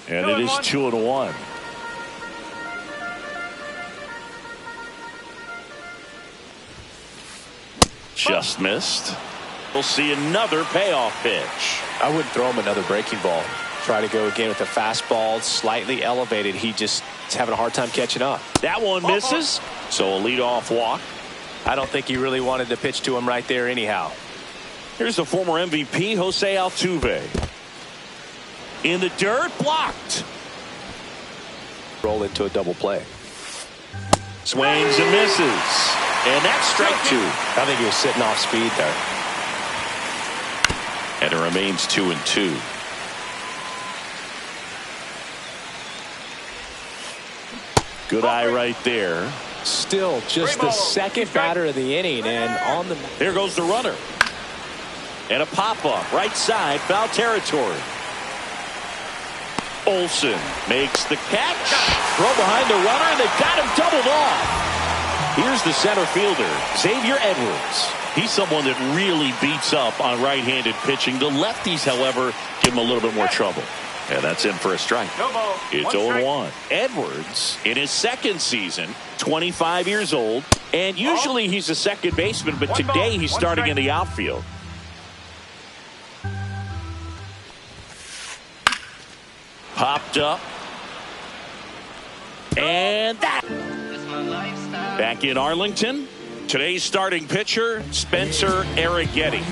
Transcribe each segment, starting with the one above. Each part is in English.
And it is 2-1. Just missed. We'll see another payoff pitch. I wouldn't throw him another breaking ball. Try to go again with a fastball slightly elevated. He just is having a hard time catching up. That one misses. So a leadoff walk. I don't think he really wanted to pitch to him right there anyhow. Here's the former MVP, Jose Altuve. In the dirt, blocked. Roll into a double play. Swings and misses. And that's strike two. I think he was sitting off speed there. And it remains 2-2. Good eye right there. Still just the second batter of the inning, and on the... Here goes the runner. And a pop-up, right side, foul territory. Olson makes the catch. Throw behind the runner, and they've got him doubled off. Here's the center fielder, Xavier Edwards. He's someone that really beats up on right-handed pitching. The lefties, however, give him a little bit more trouble. And that's in for a strike. It's 0-1. Edwards, in his second season, 25 years old. And usually he's a second baseman, but today he's starting in the outfield. Popped up. And that. Back in Arlington, today's starting pitcher, Spencer Arrighetti.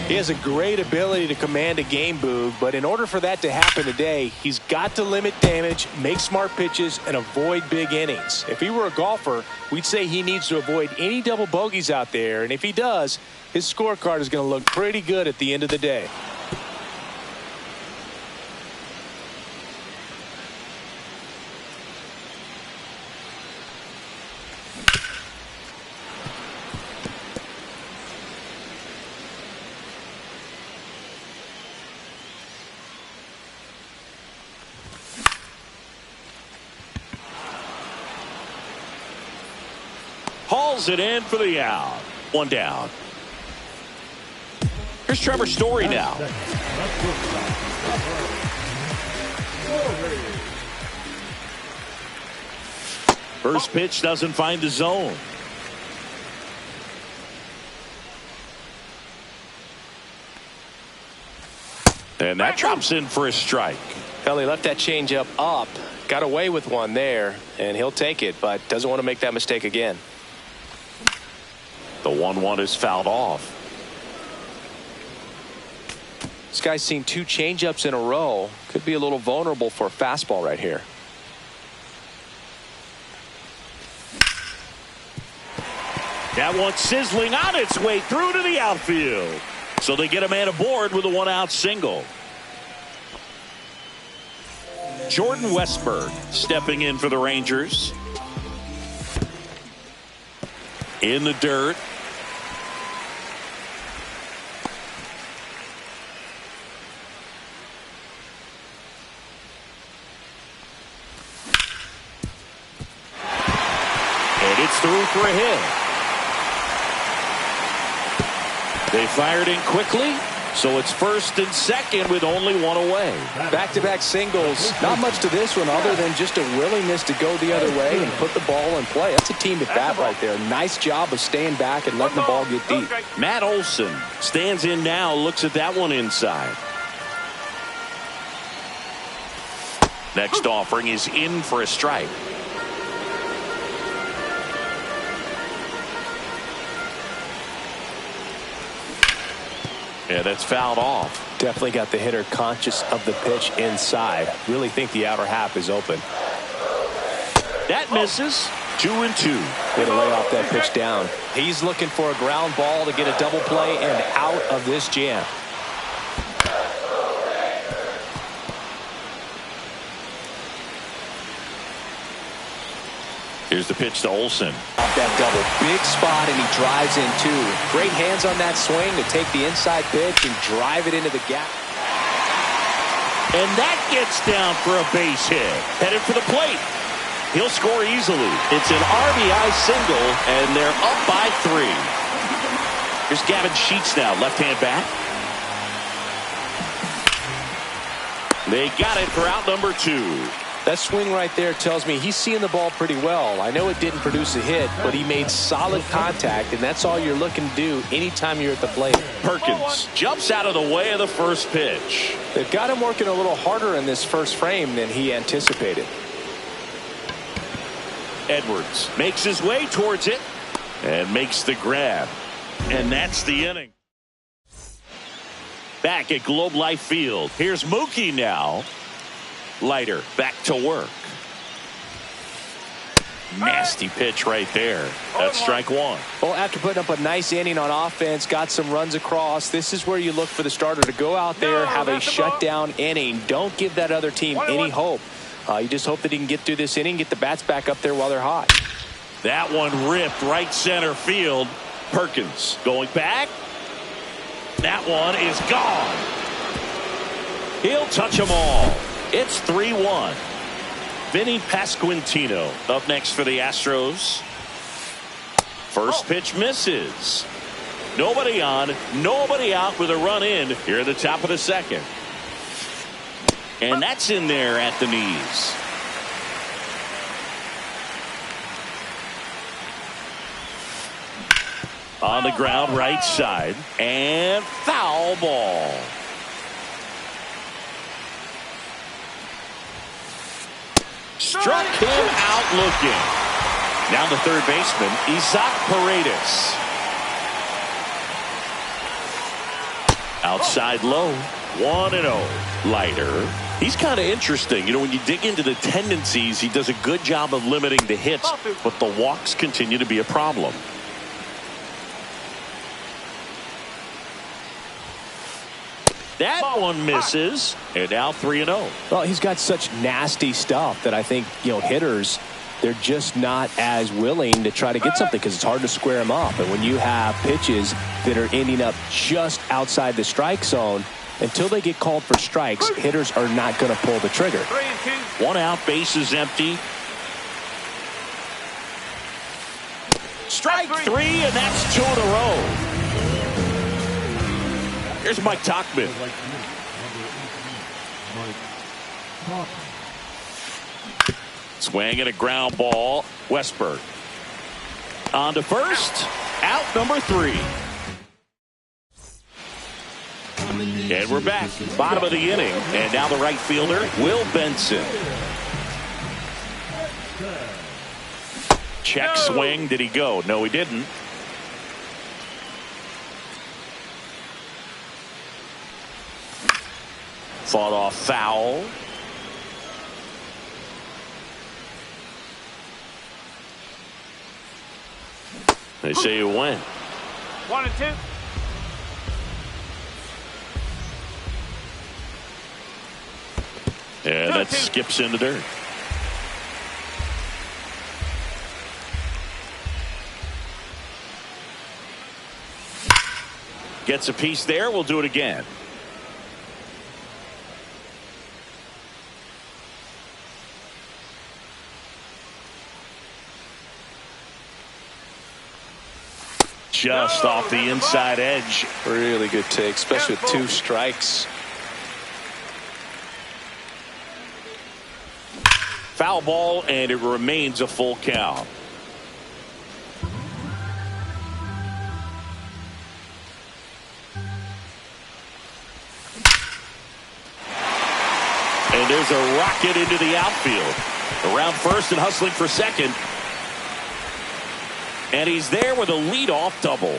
He has a great ability to command a game, Boog, but in order for that to happen today, he's got to limit damage, make smart pitches, and avoid big innings. If he were a golfer, we'd say he needs to avoid any double bogeys out there, and if he does, his scorecard is going to look pretty good at the end of the day. Hauls it in for the out. One down. Here's Trevor Story now. First pitch doesn't find the zone. And that drops in for a strike. Well, he left that changeup up, got away with one there, and he'll take it, but doesn't want to make that mistake again. The 1-1 is fouled off. This guy's seen two changeups in a row. Could be a little vulnerable for a fastball right here. That one sizzling on its way through to the outfield. So they get a man aboard with a one-out single. Jordan Westburg stepping in for the Rangers. In the dirt. And it's through for a hit. They fired in quickly, so it's first and second with only one away. Back-to-back singles. Not much to this one other than just a willingness to go the other way and put the ball in play. That's a team at bat right there. Nice job of staying back and letting the ball get deep. Matt Olson stands in now, looks at that one inside. Next offering is in for a strike. Yeah, that's fouled off. Definitely got the hitter conscious of the pitch inside. Really think the outer half is open. That misses. 2-2. Way to lay off that pitch down. He's looking for a ground ball to get a double play and out of this jam. Here's the pitch to Olson. Off that double, big spot, and he drives in too. Great hands on that swing to take the inside pitch and drive it into the gap. And that gets down for a base hit. Headed for the plate. He'll score easily. It's an RBI single, and they're up by 3. Here's Gavin Sheets now, left-hand bat. They got it for out number 2. That swing right there tells me he's seeing the ball pretty well. I know it didn't produce a hit, but he made solid contact, and that's all you're looking to do anytime you're at the plate. Perkins jumps out of the way of the first pitch. They've got him working a little harder in this first frame than he anticipated. Edwards makes his way towards it and makes the grab. And that's the inning. Back at Globe Life Field, here's Mookie now. Leiter back to work. Nasty pitch right there. That's strike 1. Well, after putting up a nice inning on offense, got some runs across, this is where you look for the starter to go out there, have a shutdown inning. Don't give that other team any hope. You just hope that he can get through this inning, get the bats back up there while they're hot. That one ripped right center field. Perkins going back. That one is gone. He'll touch them all. It's 3-1. Vinny Pasquantino up next for the Astros. First pitch misses. Nobody on, nobody out with a run in here at the top of the second. And that's in there at the knees. On the ground right side. And foul ball. Struck him out looking. Now the third baseman, Isaac Paredes. Outside low, 1-0. Leiter. He's kind of interesting. You know, when you dig into the tendencies, he does a good job of limiting the hits, but the walks continue to be a problem. That one misses, and now 3-0. Well, he's got such nasty stuff that I think, hitters, they're just not as willing to try to get something because it's hard to square them up. And when you have pitches that are ending up just outside the strike zone, until they get called for strikes, hitters are not going to pull the trigger. 1 out, base is empty. Strike 3, and that's 2 in a row. Here's Mike Tauchman. Swing and a ground ball. Westberg. On to first. Out number 3. And we're back. Bottom of the inning. And now the right fielder, Will Benson. Check swing. Did he go? No, he didn't. Fought off foul. They say you win. 1-2. And that skips into dirt. Gets a piece there. We'll do it again. Just off the inside edge. Really good take, especially with 2 strikes. Foul ball, and it remains a full count. And there's a rocket into the outfield. Around first and hustling for second. And he's there with a leadoff double.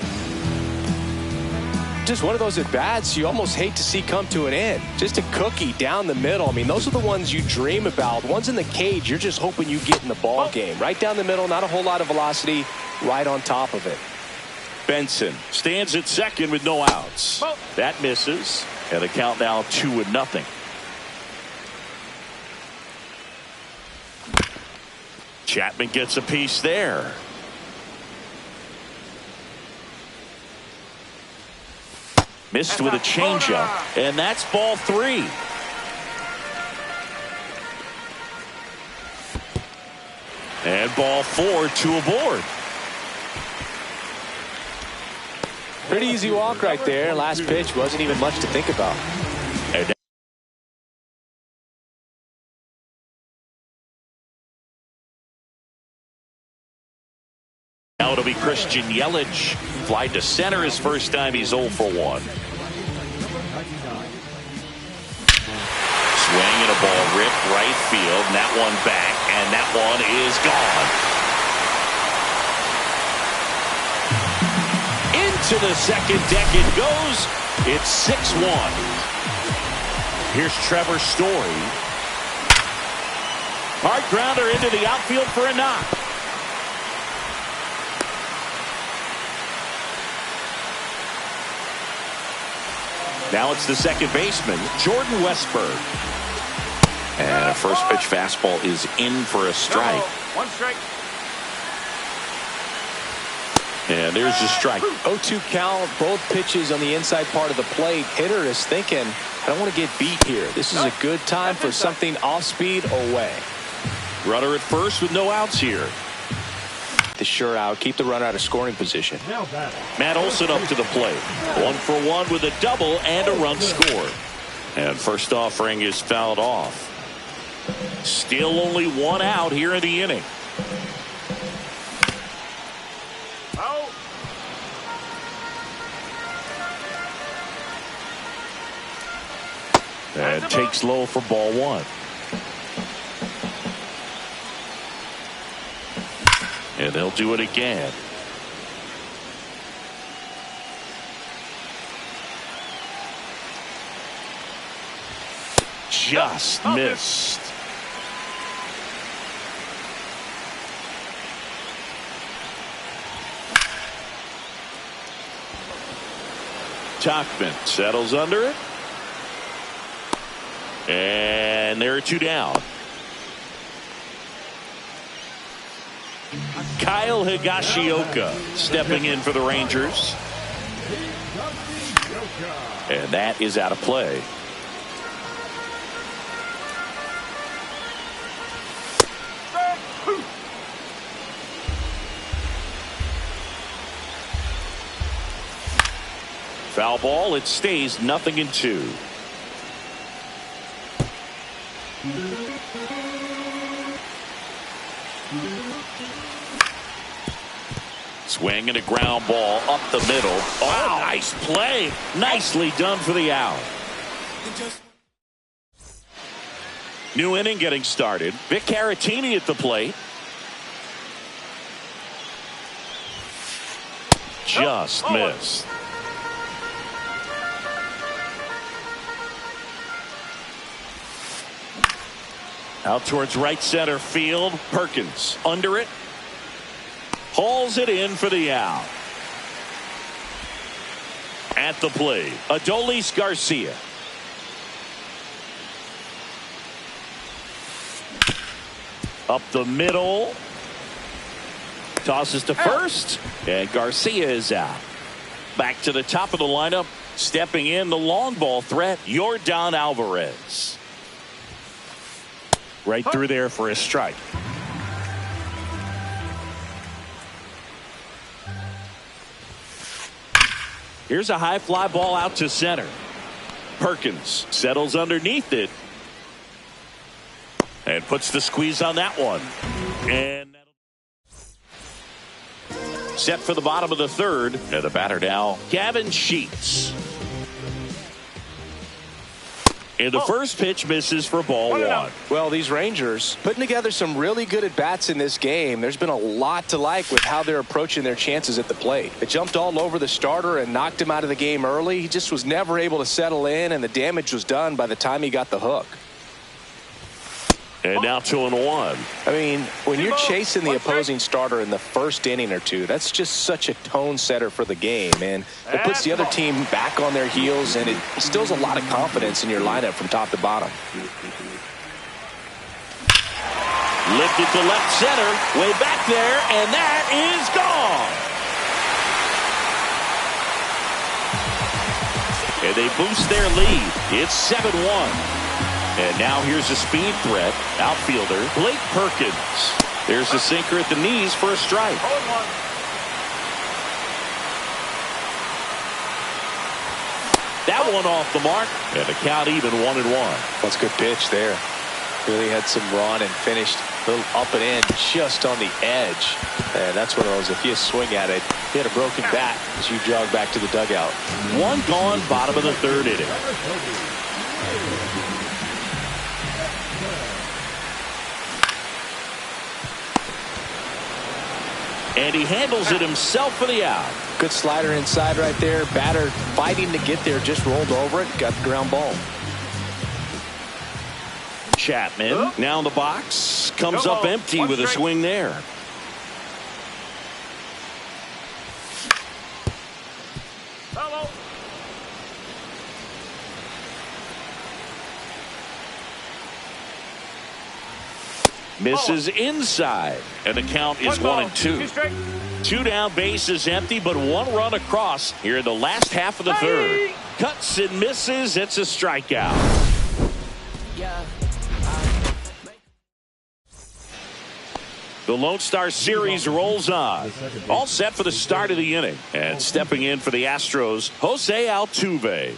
Just one of those at-bats you almost hate to see come to an end. Just a cookie down the middle. I mean, those are the ones you dream about. The ones in the cage, you're just hoping you get in the ball game. Right down the middle, not a whole lot of velocity, right on top of it. Benson stands at second with no outs. That misses. And the count now 2-0. Chapman gets a piece there. Missed with a changeup, and that's ball 3. And ball 4, 2 aboard. Pretty easy walk right there. Last pitch wasn't even much to think about. That'll be Christian Yelich. Fly to center his first time. He's 0 for 1. Swing and a ball ripped right field. And that one back. And that one is gone. Into the second deck it goes. It's 6-1. Here's Trevor Story. Hard grounder into the outfield for a knock. Now it's the second baseman, Jordan Westburg. And a first pitch fastball is in for a strike. One strike. And there's the strike. 0-2 count, both pitches on the inside part of the plate. Hitter is thinking, I don't want to get beat here. This is a good time for something off speed or way. Runner at first with no outs here. The sure out, keep the runner out of scoring position. Matt Olson up to the plate. 1 for 1 with a double and a run scored. And first offering is fouled off. Still only 1 out here in the inning. And takes low for ball 1. And they'll do it again. Just missed. Tauchman settles under it. And there are 2 down. Kyle Higashioka stepping in for the Rangers. And that is out of play. Foul ball. It stays 0-2. Swing and a ground ball up the middle. Oh, nice play. Nicely done for the out. New inning getting started. Vic Caratini at the plate. Just missed. Out towards right center field. Perkins under it. Hauls it in for the out. At the plate, Adolis Garcia. Up the middle. Tosses to first. And Garcia is out. Back to the top of the lineup. Stepping in the long ball threat, Yordan Alvarez. Right through there for a strike. Here's a high fly ball out to center. Perkins settles underneath it. And puts the squeeze on that one. And set for the bottom of the third. And the batter now, Gavin Sheets. And the first pitch misses for ball 1. Well, these Rangers putting together some really good at-bats in this game. There's been a lot to like with how they're approaching their chances at the plate. They jumped all over the starter and knocked him out of the game early. He just was never able to settle in, and the damage was done by the time he got the hook. And now 2-1. I mean, when you're chasing the opposing starter in the first inning or two, that's just such a tone setter for the game, and it puts the other team back on their heels, and it instills a lot of confidence in your lineup from top to bottom. Lifted to left center, way back there, and that is gone. And they boost their lead. It's 7-1. And now here's a speed threat. Outfielder Blake Perkins. There's a sinker at the knees for a strike. That one off the mark. And the count even 1-1. That's a good pitch there. Really had some run and finished Little up and in just on the edge. And that's one of those, if you swing at it, hit a broken bat as you jog back to the dugout. One gone, bottom of the third inning. And he handles it himself for the out. Good slider inside right there. Batter fighting to get there, just rolled over it, got the ground ball. Chapman now in the box, comes up empty with a swing there. Misses inside, and the count is 1-2. Two down, base is empty, but one run across here in the last half of the third. Cuts and misses. It's a strikeout. The Lone Star Series rolls on. All set for the start of the inning. And stepping in for the Astros, Jose Altuve.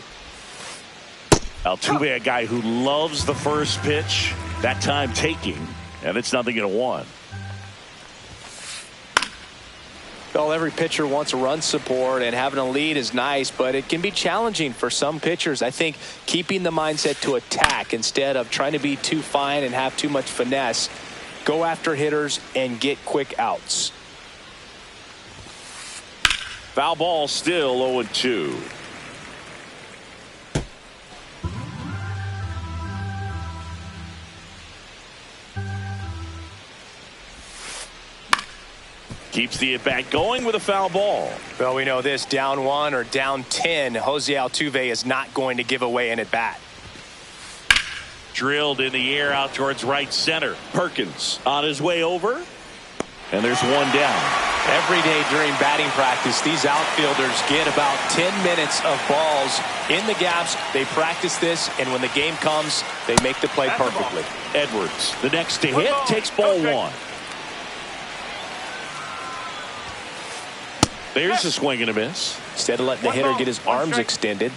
Altuve, a guy who loves the first pitch, that time taking, and it's 0-1. Well, every pitcher wants a run support, and having a lead is nice, but it can be challenging for some pitchers. I think keeping the mindset to attack instead of trying to be too fine and have too much finesse. Go after hitters and get quick outs. Foul ball, still 0-2. Keeps the at-bat going with a foul ball. Well, we know this, down 1 or down 10, Jose Altuve is not going to give away an at-bat. Drilled in the air out towards right center. Perkins on his way over. And there's one down. Every day during batting practice, these outfielders get about 10 minutes of balls in the gaps. They practice this, and when the game comes, they make the play perfectly. Edwards, the next to hit, takes ball one. There's a swing and a miss. Instead of letting the hitter get his arms extended,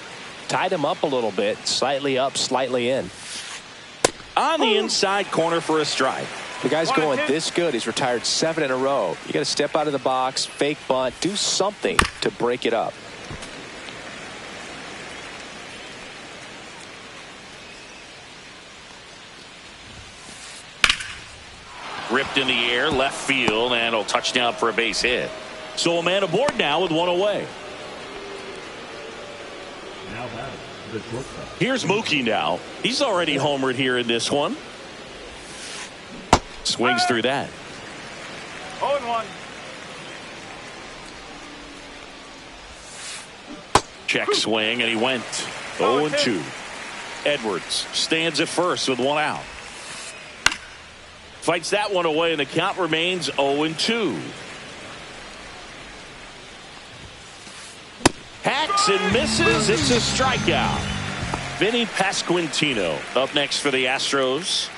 tied him up a little bit, slightly up, slightly in. On the inside corner for a strike. The guy's going this good. He's retired 7 in a row. You got to step out of the box, fake bunt, do something to break it up. Ripped in the air, left field, and a touchdown for a base hit. So a man aboard now with one away. Here's Mookie now. He's already homered here in this one. Swings through that. 0-1. Check swing, and he went 0-2. Edwards stands at first with one out. Fights that one away, and the count remains 0-2. Hacks and misses. It's a strikeout. Vinny Pasquantino up next for the Astros.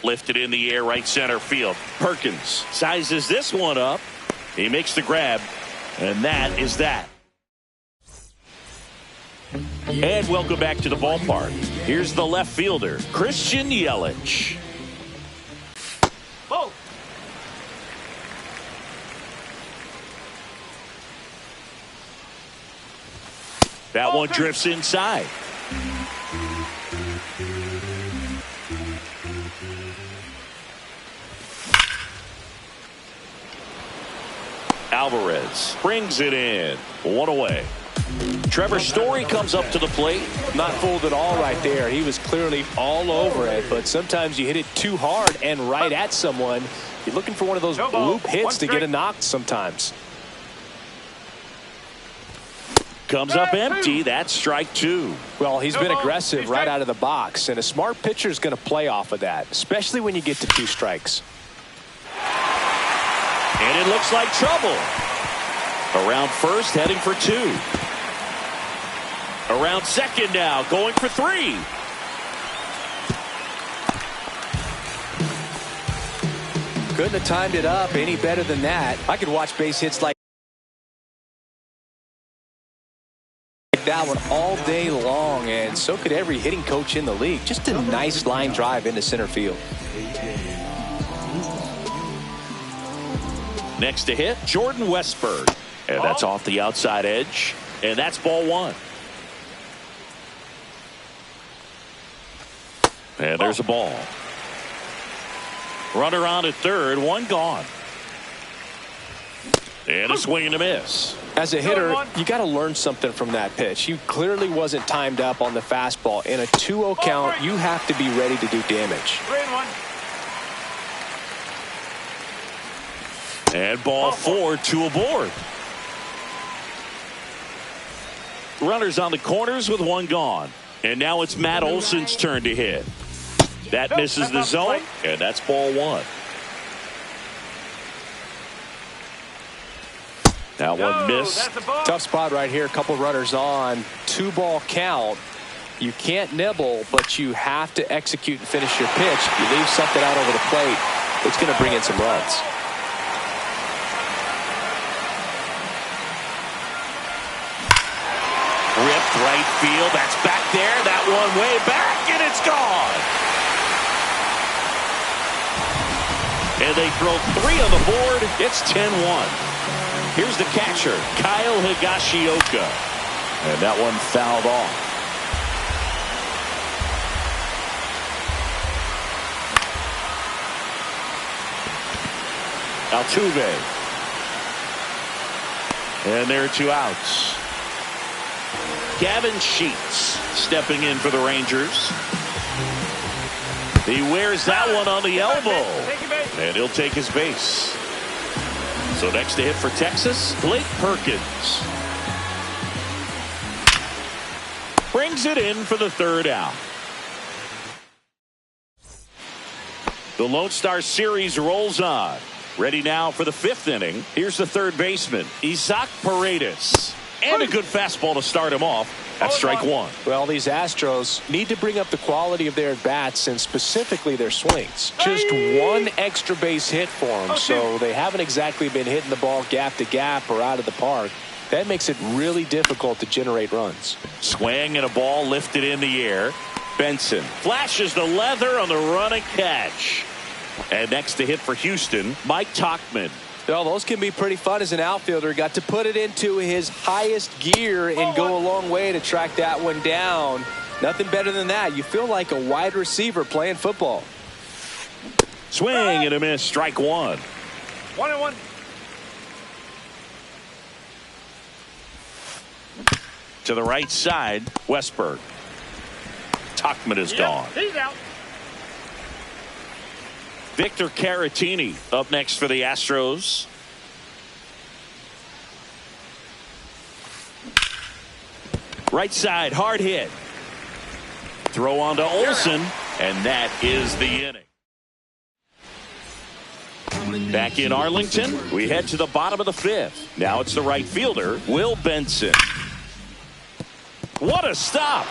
Lifted in the air, right center field. Perkins sizes this one up. He makes the grab, and that is that. And welcome back to the ballpark. Here's the left fielder, Christian Yelich. Whoa. That one drifts inside. Alvarez brings it in. One away. Trevor Story comes up to the plate. Not fooled at all right there. He was clearly all over it, but sometimes you hit it too hard and right at someone. You're looking for one of those loop hits to get a knock sometimes. Comes up empty. That's strike two. Well, he's been aggressive right out of the box, and a smart pitcher is going to play off of that, especially when you get to 2 strikes. And it looks like trouble. Around first, heading for 2. Around second now, going for 3. Couldn't have timed it up any better than that. I could watch base hits like like that one all day long, and so could every hitting coach in the league. Just a nice line drive into center field. Next to hit, Jordan Westburg. And that's off the outside edge. And that's ball one. And there's a ball. Runner on at third, one gone. And a swing and a miss. As a hitter, you got to learn something from that pitch. He clearly wasn't timed up on the fastball. In a 2-0 count, you have to be ready to do damage. 3-1. And ball four, two aboard. Runners on the corners with one gone. And now it's Matt Olson's turn to hit. That misses the zone, and that's ball one. That one missed. Tough spot right here. A couple runners on. 2-ball count. You can't nibble, but you have to execute and finish your pitch. If you leave something out over the plate, it's going to bring in some runs. Ripped right field. That's back there. That one way back, and it's gone. And they throw three on the board. It's 10-1. Here's the catcher, Kyle Higashioka. And that one fouled off. Altuve. And there are two outs. Gavin Sheets stepping in for the Rangers. He wears that one on the elbow. And he'll take his base. So next to hit for Texas, Blake Perkins. Brings it in for the third out. The Lone Star Series rolls on. Ready now for the fifth inning. Here's the third baseman, Isaac Paredes. And a good fastball to start him off. That's strike one. Well, these Astros need to bring up the quality of their at-bats and specifically their swings. Just one extra base hit for them, so they haven't exactly been hitting the ball gap to gap or out of the park. That makes it really difficult to generate runs. Swing and a ball lifted in the air. Benson flashes the leather on the run and catch. And next to hit for Houston, Mike Tauchman. Well, those can be pretty fun as an outfielder. Got to put it into his highest gear and go a long way to track that one down. Nothing better than that. You feel like a wide receiver playing football. Swing and a miss. Strike one. 1-1. To the right side, Westburg. Tauchman is gone. He's out. Victor Caratini up next for the Astros. Right side, hard hit. Throw on to Olson, and that is the inning. Back in Arlington, we head to the bottom of the fifth. Now it's the right fielder, Will Benson. What a stop.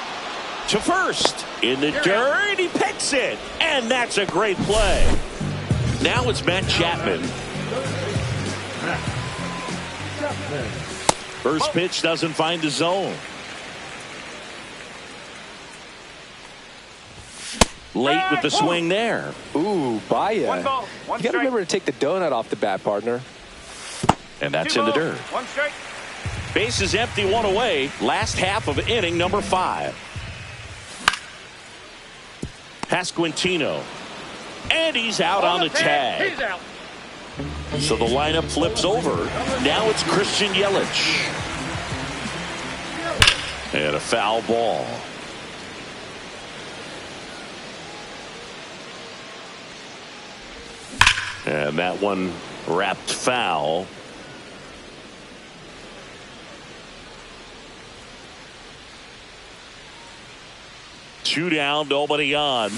To first. In the dirt, he picks it. And that's a great play. Now it's Matt Chapman. First pitch doesn't find the zone. Late with the swing there. Ooh, Baez. One ball, one you got to remember to take the donut off the bat, partner. And that's in the dirt. One strike. Base is empty, one away. Last half of inning number 5. Pasquantino. And he's out on the tag. He's out. So the lineup flips over. Now it's Christian Yelich. And a foul ball. And that one wrapped foul. Two down, nobody on.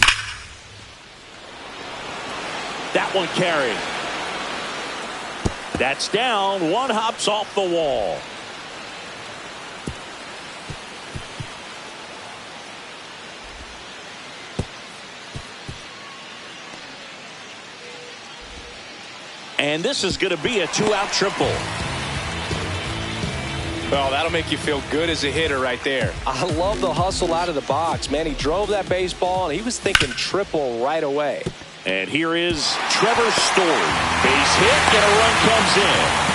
That one carried. That's down. One hops off the wall. And this is going to be a 2-out triple. Well, that'll make you feel good as a hitter right there. I love the hustle out of the box. Man, he drove that baseball, and he was thinking triple right away. And here is Trevor Story. Base hit, and a run comes in.